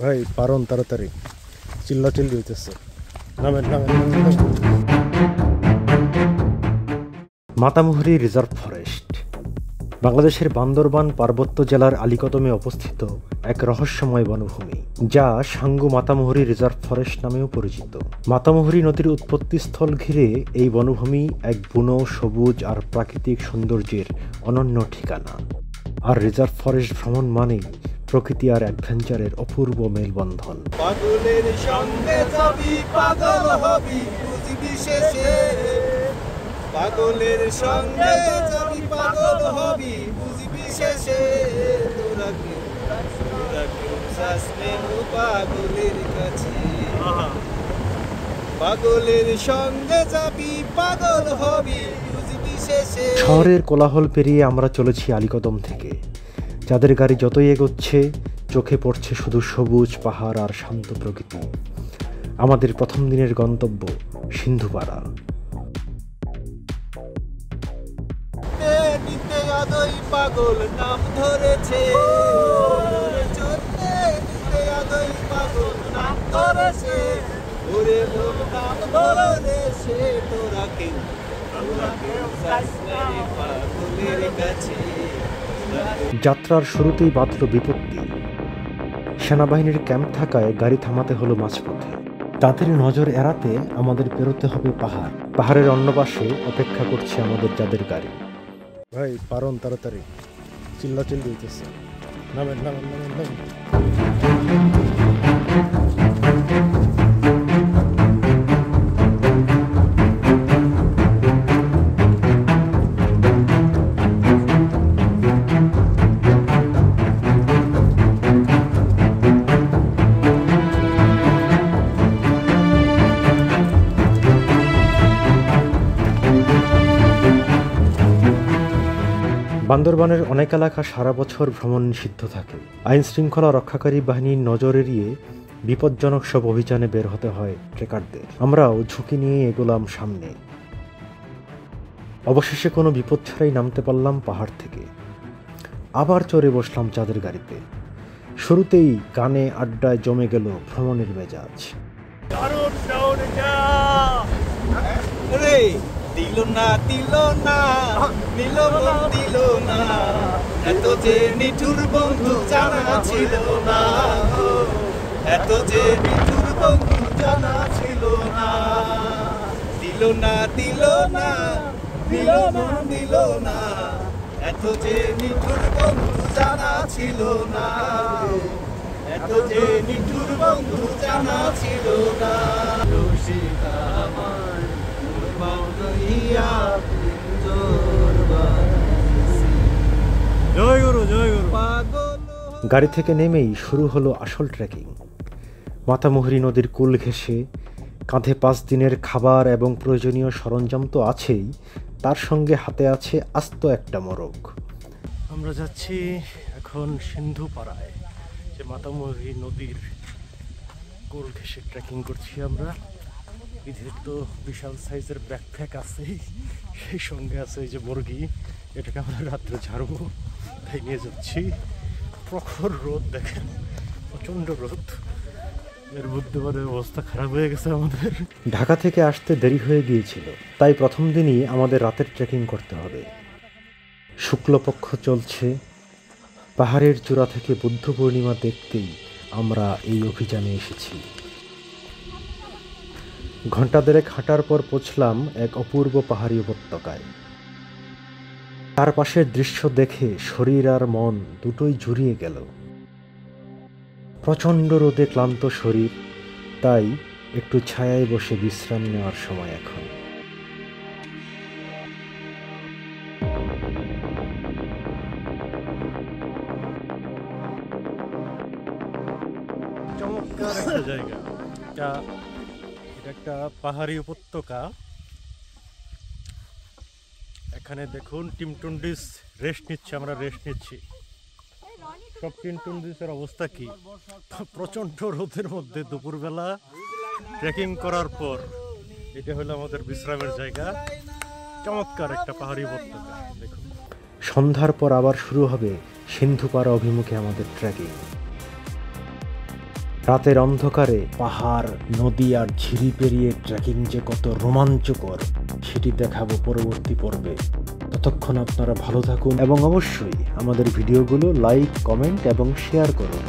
ভাই পারন তাড়াতাড়ি, চিল্লাচিল্লি হইতেছে। নামেন নামেন নামেন। মাতামুহুরী রিজার্ভ ফরেস্ট বাংলাদেশের বান্দরবান পার্বত্য জেলার আলীকদমে অবস্থিত এক রহস্যময় বনভূমি, যা সাঙ্গু মাতামুহুরী রিজার্ভ ফরেস্ট নামেও পরিচিত। মাতামুহুরী নদীর উৎপত্তিস্থল ঘিরে এই বনভূমি এক বুনো, সবুজ আর প্রাকৃতিক সৌন্দর্যের অনন্য ঠিকানা। আর রিজার্ভ ফরেস্ট ভ্রমণ মানেই প্রকৃতি আর অ্যাডভেঞ্চারের অপূর্ব মেলবন্ধন। পাগলের সঙ্গে যাবি পাগল হবি বুঝবি শেষে, পাগলের সঙ্গে যাবি পাগল হবি বুঝবি শেষে, তোরা কেউ শাসনে পাগলের কাছে, পাগলের সঙ্গে যাবি পাগল হবি বুঝবি শেষে। শহরের কোলাহল পেরিয়ে আমরা চলেছি আলীকদম থেকে। যাদের গাড়ি যতই এগোচ্ছে, চোখে পড়ছে শুধু সবুজ পাহাড় আর শান্ত প্রকৃতি। আমাদের প্রথম দিনের গন্তব্য সিন্ধুপাড়া। পাগল নাম ধরেছে, পাগল নাম ধরেছে, ওরে লোক নাম ধরেছে, তোরা কেউ পাগলের কাছে। যাত্রার শুরুতেই বাঁধল বিপত্তি। সেনাবাহিনীর ক্যাম্প থাকায় গাড়ি থামাতে হলো মাঝপথে। তাদের নজর এড়াতে আমাদের পেরোতে হবে পাহাড়। পাহাড়ের অন্য পাশে অপেক্ষা করছে আমাদের যাদের গাড়ি। ভাই পারন তাড়াতাড়ি, চিল্লাচিল্লি হইতেছে। নামেন নামেন নামেন নামেন। বান্দরবানের অনেক এলাকা সারা বছর ভ্রমণ নিষিদ্ধ থাকে। আইন শৃঙ্খলা রক্ষাকারী বাহিনীর নজর এড়িয়ে বিপজ্জনক সব অভিযানে বের হতে হয় ট্রেকারদের। আমরাও ঝুঁকি নিয়ে এগোলাম সামনে। অবশেষে কোনো বিপদ ছাড়াই নামতে পারলাম পাহাড় থেকে। আবার চড়ে বসলাম চাঁদের গাড়িতে। শুরুতেই গানে আড্ডায় জমে গেল ভ্রমণের মেজাজ। দিল না দিল না দিল দিল না, এত যে নিঠুর বন্ধু জানা ছিল না, এত যে নিঠুর বন্ধু জানা ছিল না। দিল না দিল না দিল না দিল না, এত যে নিঠুর বন্ধু জানা ছিল না, এত যে নিঠুর বন্ধু জানা ছিল না। রসিকা আমার গাড়ি থেকে নেমেই শুরু হলো আসল ট্রেকিং। মাতামুহুরী নদীর কূল ঘেঁষে, কাঁধে 5 দিনের খাবার এবং প্রয়োজনীয় সরঞ্জাম তো আছেই, তার সঙ্গে হাতে আছে আস্ত একটা মোরগ। আমরা যাচ্ছি এখন সিন্ধুপাড়ায়, যে মাতামুহুরী নদীর কূল ঘেঁষে ট্রেকিং করছি আমরা। এদের তো বিশাল সাইজের ব্যাকপ্যাক আছে, সেই সঙ্গে আছে এই যে মুরগি, এটাকে আমরা রাত্রে ঝাড়বো, তাই নিয়ে যাচ্ছি। প্রখর রোদ, দেখেন প্রচণ্ড রোদ, এর মধ্যে মানে অবস্থা খারাপ হয়ে গেছে আমাদের। ঢাকা থেকে আসতে দেরি হয়ে গিয়েছিল, তাই প্রথম দিনই আমাদের রাতের ট্রেকিং করতে হবে। শুক্লপক্ষ চলছে, পাহাড়ের চূড়া থেকে বুদ্ধ পূর্ণিমা দেখতেই আমরা এই অভিযানে এসেছি। ঘণ্টা দেড়েক হাঁটার পর পৌঁছলাম এক অপূর্ব পাহাড়ি উপত্যকায়। তার পাশের দৃশ্য দেখে শরীর আর মন দুটোই জুড়িয়ে গেল। প্রচণ্ড রোদে ক্লান্ত শরীর, তাই একটু ছায়ায় বসে বিশ্রাম নেওয়ার সময় এখন। চমৎকার একটা জায়গা, এটা একটা পাহাড়ি উপত্যকা। এখানে দেখুন টিমটুন্ডিস রেস্ট নিচ্ছে, আমরা রেস্ট নিচ্ছি। সব টিমটুন্ডিসের অবস্থা কি, প্রচণ্ড রোদের মধ্যে দুপুরবেলা ট্রেকিং করার পর এটা হলো আমাদের বিশ্রামের জায়গা। চমৎকার একটা পাহাড়ি উপত্যকা দেখুন। সন্ধ্যার পর আবার শুরু হবে সিন্ধুপাড়া অভিমুখে আমাদের ট্রেকিং। রাতের অন্ধকারে পাহাড়, নদী আর ঝিরি পেরিয়ে ট্রেকিং যে কত রোমাঞ্চকর সেটি দেখাবো পরবর্তী পর্বে। ততক্ষণ আপনারা ভালো থাকুন এবং অবশ্যই আমাদের ভিডিওগুলো লাইক, কমেন্ট এবং শেয়ার করুন।